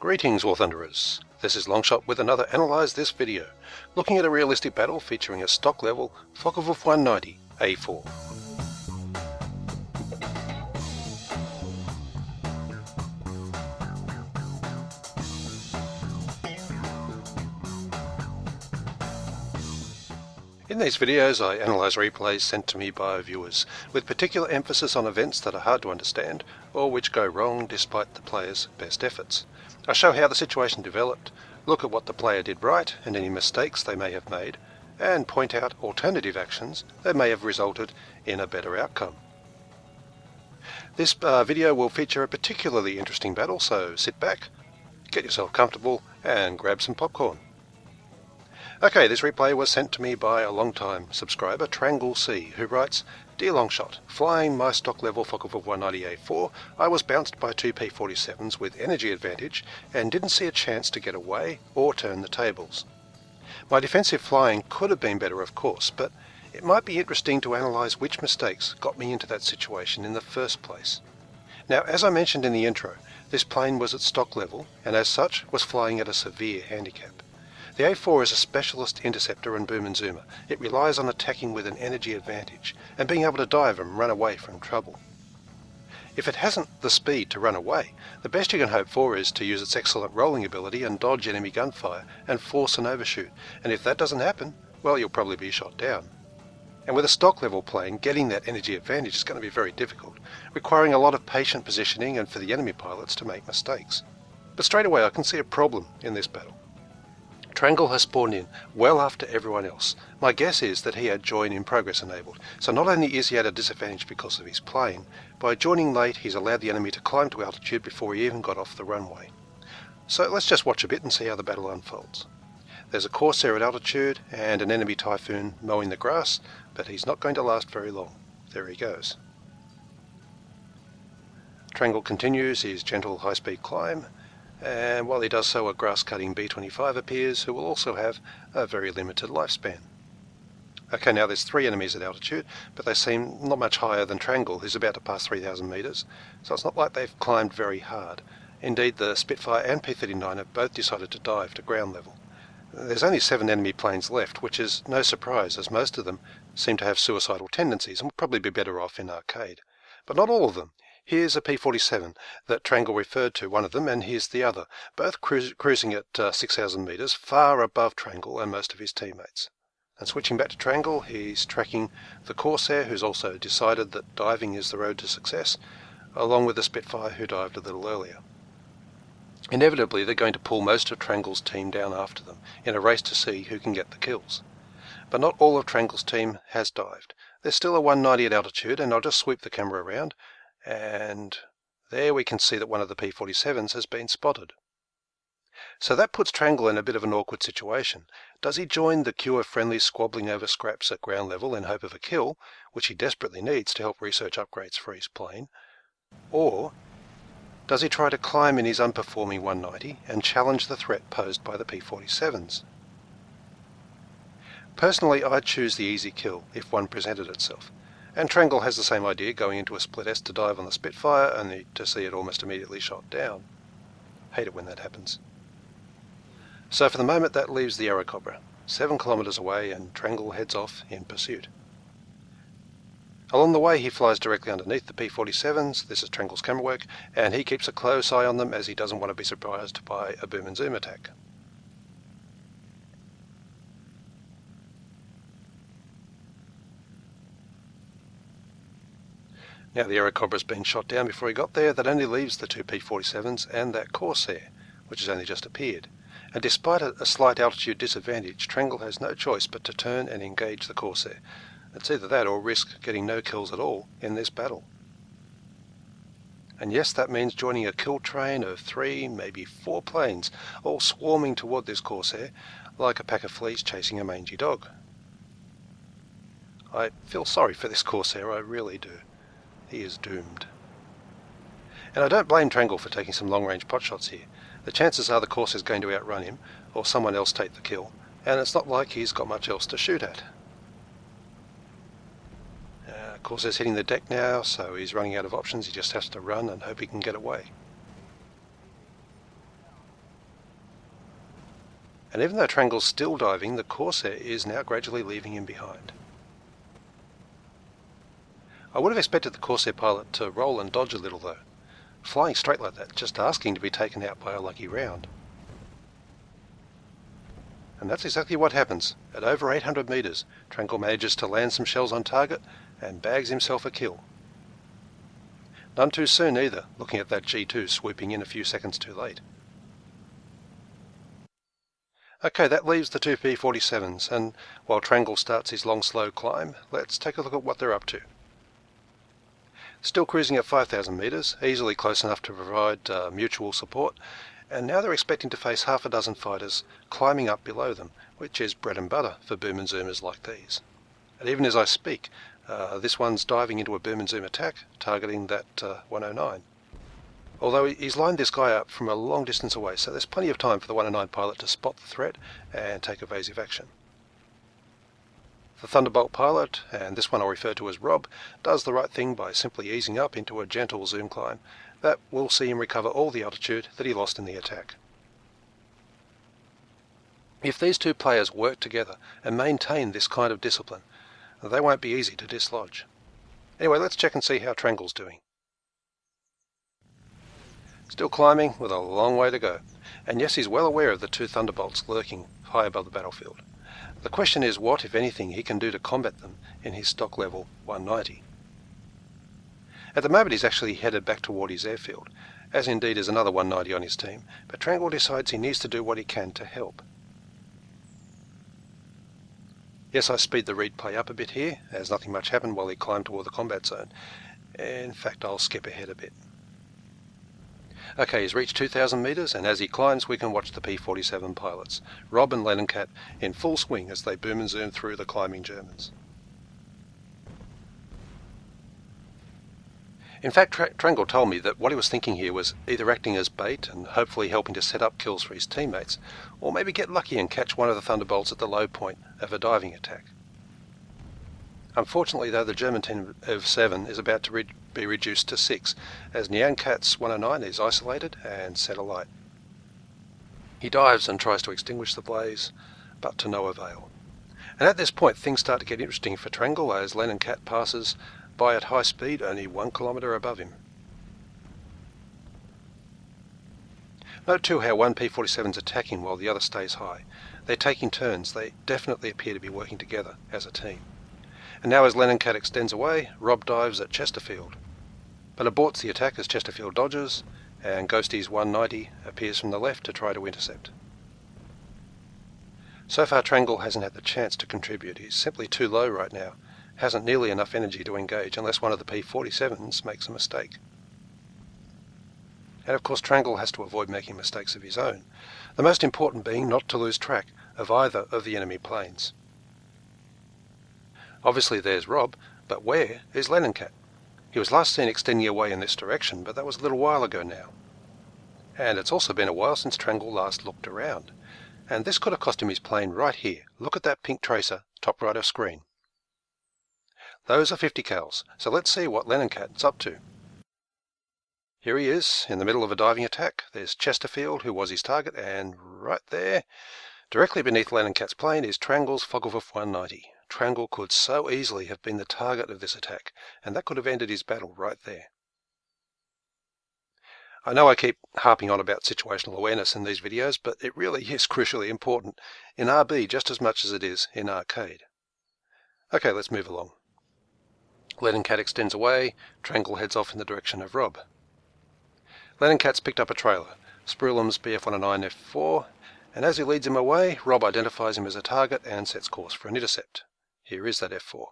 Greetings, War Thunderers. This is Longshot with another Analyze This video, looking at a realistic battle featuring a stock level Focke-Wulf 190 A-4. In these videos I analyse replays sent to me by viewers, with particular emphasis on events that are hard to understand or which go wrong despite the player's best efforts. I show how the situation developed, look at what the player did right and any mistakes they may have made, and point out alternative actions that may have resulted in a better outcome. This video will feature a particularly interesting battle, so sit back, get yourself comfortable and grab some popcorn. Okay, this replay was sent to me by a long-time subscriber, TrangleC, who writes, "Dear Longshot, flying my stock level Focke-Wulf 190 A4, I was bounced by two P-47s with energy advantage and didn't see a chance to get away or turn the tables. My defensive flying could have been better, of course, but it might be interesting to analyse which mistakes got me into that situation in the first place. Now, as I mentioned in the intro, this plane was at stock level and as such was flying at a severe handicap. The A4 is a specialist interceptor and boom and zoomer. It relies on attacking with an energy advantage and being able to dive and run away from trouble. If it hasn't the speed to run away, the best you can hope for is to use its excellent rolling ability and dodge enemy gunfire and force an overshoot, and if that doesn't happen, well, you'll probably be shot down. And with a stock level plane, getting that energy advantage is going to be very difficult, requiring a lot of patient positioning and for the enemy pilots to make mistakes. But straight away I can see a problem in this battle. Trangle has spawned in well after everyone else. My guess is that he had join in progress enabled, so not only is he at a disadvantage because of his plane, by joining late he's allowed the enemy to climb to altitude before he even got off the runway. So let's just watch a bit and see how the battle unfolds. There's a Corsair at altitude and an enemy Typhoon mowing the grass, but he's not going to last very long. There he goes. Trangle continues his gentle high-speed climb, and while he does so a grass-cutting B-25 appears, who will also have a very limited lifespan. Okay, now there's three enemies at altitude, but they seem not much higher than Trangle, who's about to pass 3,000 metres, so it's not like they've climbed very hard. Indeed, the Spitfire and P-39 have both decided to dive to ground level. There's only 7 enemy planes left, which is no surprise, as most of them seem to have suicidal tendencies and would probably be better off in arcade. But not all of them. Here's a P-47 that Trangle referred to, one of them, and here's the other, both cruising at 6,000 metres, far above Trangle and most of his teammates. And switching back to Trangle, he's tracking the Corsair, who's also decided that diving is the road to success, along with the Spitfire, who dived a little earlier. Inevitably, they're going to pull most of Trangle's team down after them, in a race to see who can get the kills. But not all of Trangle's team has dived. There's still a 190 at altitude, and I'll just sweep the camera around, and there we can see that one of the P-47s has been spotted. So that puts Trangle in a bit of an awkward situation. Does he join the queue of friendlies squabbling over scraps at ground level in hope of a kill, which he desperately needs to help research upgrades for his plane, or does he try to climb in his unperforming 190 and challenge the threat posed by the P-47s? Personally, I'd choose the easy kill if one presented itself. And Trangle has the same idea, going into a split S to dive on the Spitfire, only to see it almost immediately shot down. Hate it when that happens. So for the moment that leaves the Aerocobra, 7 kilometres away, and Trangle heads off in pursuit. Along the way he flies directly underneath the P-47s, this is Trangle's camera work, and he keeps a close eye on them as he doesn't want to be surprised by a boom and zoom attack. Now the Aerocobra's been shot down before he got there. That only leaves the two P-47s and that Corsair, which has only just appeared. And despite a slight altitude disadvantage, Trangle has no choice but to turn and engage the Corsair. It's either that or risk getting no kills at all in this battle. And yes, that means joining a kill train of 3, maybe 4 planes, all swarming toward this Corsair, like a pack of fleas chasing a mangy dog. I feel sorry for this Corsair, I really do. He is doomed. And I don't blame Trangle for taking some long-range potshots here. The chances are the Corsair's going to outrun him, or someone else take the kill, and it's not like he's got much else to shoot at. Corsair's hitting the deck now, so he's running out of options. He just has to run and hope he can get away. And even though Trangle's still diving, the Corsair is now gradually leaving him behind. I would have expected the Corsair pilot to roll and dodge a little though. Flying straight like that, just asking to be taken out by a lucky round. And that's exactly what happens. At over 800 metres, Trangle manages to land some shells on target and bags himself a kill. None too soon either, looking at that G2 swooping in a few seconds too late. Okay, that leaves the two P-47s, and while Trangle starts his long slow climb, let's take a look at what they're up to. Still cruising at 5,000 metres, easily close enough to provide mutual support, and now they're expecting to face half a dozen fighters climbing up below them, which is bread and butter for boom and zoomers like these. And even as I speak, this one's diving into a boom and zoom attack, targeting that 109. Although he's lined this guy up from a long distance away, so there's plenty of time for the 109 pilot to spot the threat and take evasive action. The Thunderbolt pilot, and this one I'll refer to as Rob, does the right thing by simply easing up into a gentle zoom climb that will see him recover all the altitude that he lost in the attack. If these two players work together and maintain this kind of discipline, they won't be easy to dislodge. Anyway, let's check and see how Trangle's doing. Still climbing with a long way to go, and yes, he's well aware of the two Thunderbolts lurking high above the battlefield. The question is what, if anything, he can do to combat them in his stock level 190. At the moment he's actually headed back toward his airfield, as indeed is another 190 on his team, but Trangle decides he needs to do what he can to help. Yes, I speed the replay up a bit here, as nothing much happened while he climbed toward the combat zone. In fact, I'll skip ahead a bit. Okay, he's reached 2,000 metres, and as he climbs we can watch the P-47 pilots, Rob and Lennoncat, in full swing as they boom and zoom through the climbing Germans. In fact, Trangle told me that what he was thinking here was either acting as bait and hopefully helping to set up kills for his teammates, or maybe get lucky and catch one of the Thunderbolts at the low point of a diving attack. Unfortunately though, the German team of 7 is about to be reduced to 6, as Nyankat's 109 is isolated and set alight. He dives and tries to extinguish the blaze, but to no avail. And at this point things start to get interesting for Trangle as Lennoncat passes by at high speed, only 1 kilometre above him. Note too how one P-47's attacking while the other stays high. They're taking turns, they definitely appear to be working together as a team. And now as Lennoncat extends away, Rob dives at Chesterfield, but aborts the attack as Chesterfield dodges, and Ghostie's 190 appears from the left to try to intercept. So far Trangle hasn't had the chance to contribute. He's simply too low right now, hasn't nearly enough energy to engage unless one of the P-47s makes a mistake. And of course Trangle has to avoid making mistakes of his own, the most important being not to lose track of either of the enemy planes. Obviously there's Rob, but where is Lennoncat? He was last seen extending away in this direction, but that was a little while ago now. And it's also been a while since Trangle last looked around. And this could have cost him his plane right here. Look at that pink tracer, top right of screen. Those are 50 cals, so let's see what Lennoncat's up to. Here he is, in the middle of a diving attack. There's Chesterfield, who was his target, and right there, directly beneath Lennoncat's plane, is Trangle's Focke-Wulf 190. Trangle could so easily have been the target of this attack, and that could have ended his battle right there. I know I keep harping on about situational awareness in these videos, but it really is crucially important in RB just as much as it is in arcade. Okay, let's move along. Lennoncat extends away, Trangle heads off in the direction of Rob. Lennoncat's picked up a trailer, Spruelim's BF109 F4, and as he leads him away, Rob identifies him as a target and sets course for an intercept. Here is that F4.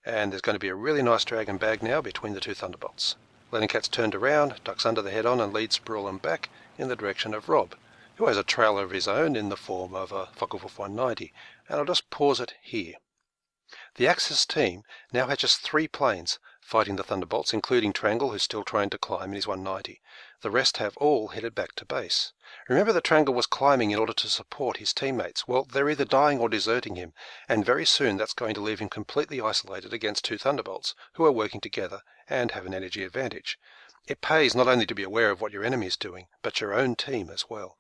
And there's going to be a really nice drag and bag now between the two Thunderbolts. Lennoncat's turned around, ducks under the head-on and leads Spruelim back in the direction of Rob, who has a trailer of his own in the form of a Focke-Wulf 190, and I'll just pause it here. The Axis team now has just 3 planes fighting the Thunderbolts, including Trangle, who's still trying to climb in his 190. The rest have all headed back to base. Remember that Trangle was climbing in order to support his teammates. Well, they're either dying or deserting him, and very soon that's going to leave him completely isolated against 2 Thunderbolts, who are working together and have an energy advantage. It pays not only to be aware of what your enemy is doing, but your own team as well.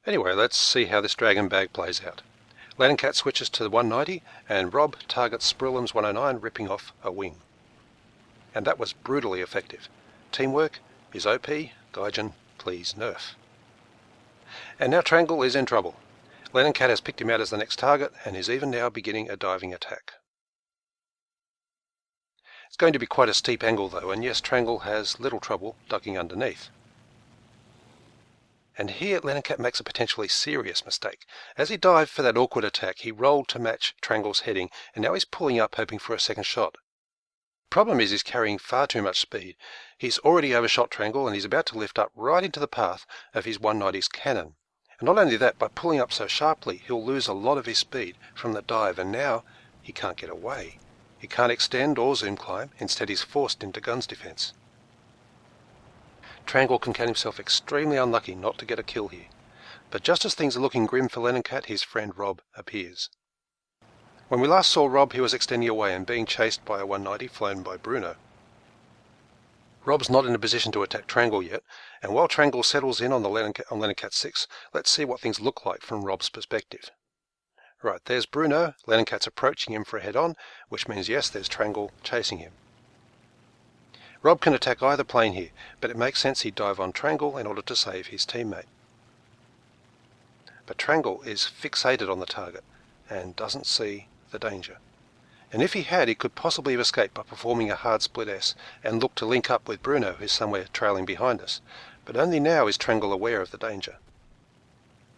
Anyway, let's see how this dragon bag plays out. Cat switches to the 190 and Rob targets Sprillem's 109, ripping off a wing. And that was brutally effective. Teamwork is OP, Gaijin, please nerf. And now Trangle is in trouble. Cat has picked him out as the next target and is even now beginning a diving attack. It's going to be quite a steep angle though, and yes, Trangle has little trouble ducking underneath. And here Cat makes a potentially serious mistake. As he dived for that awkward attack, he rolled to match Trangle's heading, and now he's pulling up hoping for a second shot. Problem is he's carrying far too much speed. He's already overshot Trangle and he's about to lift up right into the path of his 190's cannon. And not only that, by pulling up so sharply, he'll lose a lot of his speed from the dive, and now he can't get away. He can't extend or zoom climb, instead he's forced into guns defense. Trangle can count himself extremely unlucky not to get a kill here. But just as things are looking grim for Cat, his friend Rob appears. When we last saw Rob, he was extending away and being chased by a 190 flown by Bruno. Rob's not in a position to attack Trangle yet, and while Trangle settles in on Cat 6, let's see what things look like from Rob's perspective. Right, there's Bruno. Cat's approaching him for a head-on, which means yes, there's Trangle chasing him. Rob can attack either plane here, but it makes sense he'd dive on Trangle in order to save his teammate. But Trangle is fixated on the target and doesn't see the danger. And if he had, he could possibly have escaped by performing a hard split S and look to link up with Bruno, who's somewhere trailing behind us. But only now is Trangle aware of the danger.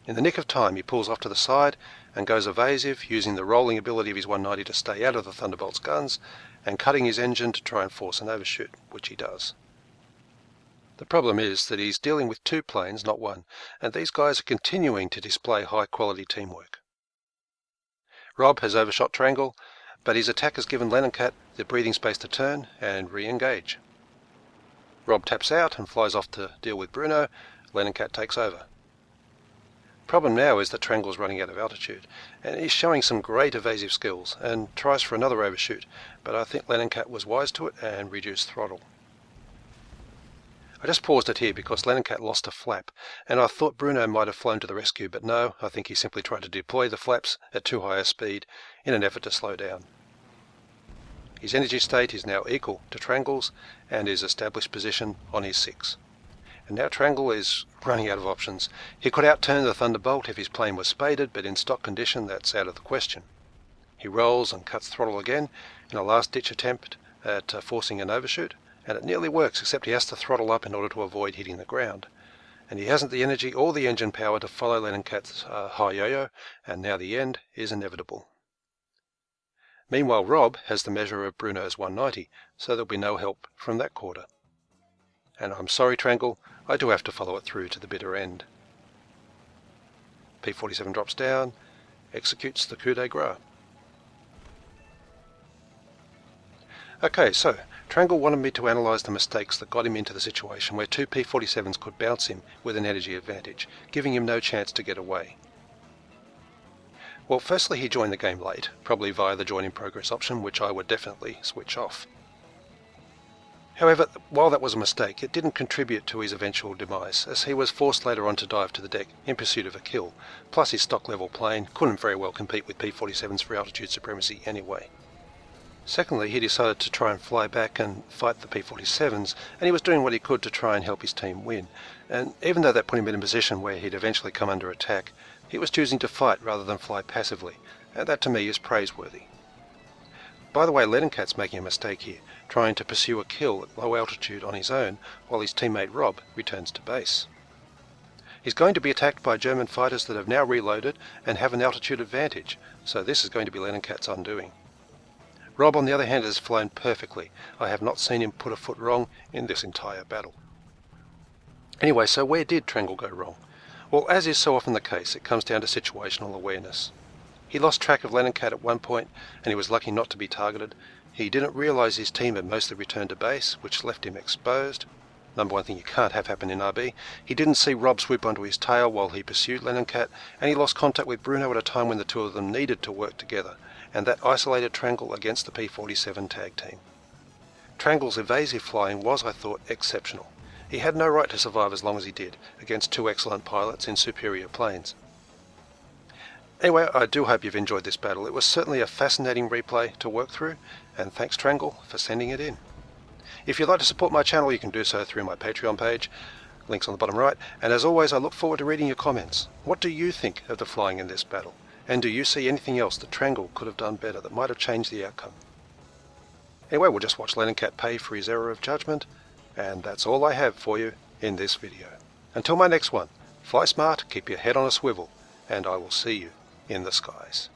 In the nick of time, he pulls off to the side and goes evasive, using the rolling ability of his 190 to stay out of the Thunderbolt's guns, and cutting his engine to try and force an overshoot, which he does. The problem is that he's dealing with two planes, not one, and these guys are continuing to display high-quality teamwork. Rob has overshot Trangle, but his attack has given Cat the breathing space to turn and re-engage. Rob taps out and flies off to deal with Bruno. Cat takes over. Problem now is that Trangle's running out of altitude, and he's showing some great evasive skills and tries for another overshoot, but I think Cat was wise to it and reduced throttle. I just paused it here because Cat lost a flap, and I thought Bruno might have flown to the rescue, but no, I think he simply tried to deploy the flaps at too high a speed in an effort to slow down. His energy state is now equal to Trangle's and his established position on his 6. And now Trangle is running out of options. He could outturn the Thunderbolt if his plane was spaded, but in stock condition that's out of the question. He rolls and cuts throttle again in a last-ditch attempt at forcing an overshoot, and it nearly works, except he has to throttle up in order to avoid hitting the ground. And he hasn't the energy or the engine power to follow Cat's high yo-yo, and now the end is inevitable. Meanwhile, Rob has the measure of Bruno's 190, so there'll be no help from that quarter. And I'm sorry, Trangle, I do have to follow it through to the bitter end. P-47 drops down, executes the coup de grace. Okay, so Trangle wanted me to analyse the mistakes that got him into the situation where two P-47s could bounce him with an energy advantage, giving him no chance to get away. Well, firstly, he joined the game late, probably via the join in progress option, which I would definitely switch off. However, while that was a mistake, it didn't contribute to his eventual demise, as he was forced later on to dive to the deck in pursuit of a kill, plus his stock level plane couldn't very well compete with P-47s for altitude supremacy anyway. Secondly, he decided to try and fly back and fight the P-47s, and he was doing what he could to try and help his team win. And even though that put him in a position where he'd eventually come under attack, he was choosing to fight rather than fly passively, and that to me is praiseworthy. By the way, Cat's making a mistake here, trying to pursue a kill at low altitude on his own while his teammate Rob returns to base. He's going to be attacked by German fighters that have now reloaded and have an altitude advantage, so this is going to be Cat's undoing. Rob, on the other hand, has flown perfectly. I have not seen him put a foot wrong in this entire battle. Anyway, so where did Trangle go wrong? Well, as is so often the case, it comes down to situational awareness. He lost track of Cat at one point, and he was lucky not to be targeted. He didn't realise his team had mostly returned to base, which left him exposed. Number one thing you can't have happen in RB. He didn't see Rob swoop onto his tail while he pursued Cat, and he lost contact with Bruno at a time when the two of them needed to work together, and that isolated Trangle against the P-47 tag team. Trangle's evasive flying was, I thought, exceptional. He had no right to survive as long as he did, against two excellent pilots in superior planes. Anyway, I do hope you've enjoyed this battle. It was certainly a fascinating replay to work through, and thanks Trangle for sending it in. If you'd like to support my channel, you can do so through my Patreon page, links on the bottom right, and as always I look forward to reading your comments. What do you think of the flying in this battle? And do you see anything else that Trangle could have done better that might have changed the outcome? Anyway, we'll just watch Lenoncat pay for his error of judgment, and that's all I have for you in this video. Until my next one, fly smart, keep your head on a swivel, and I will see you in the skies.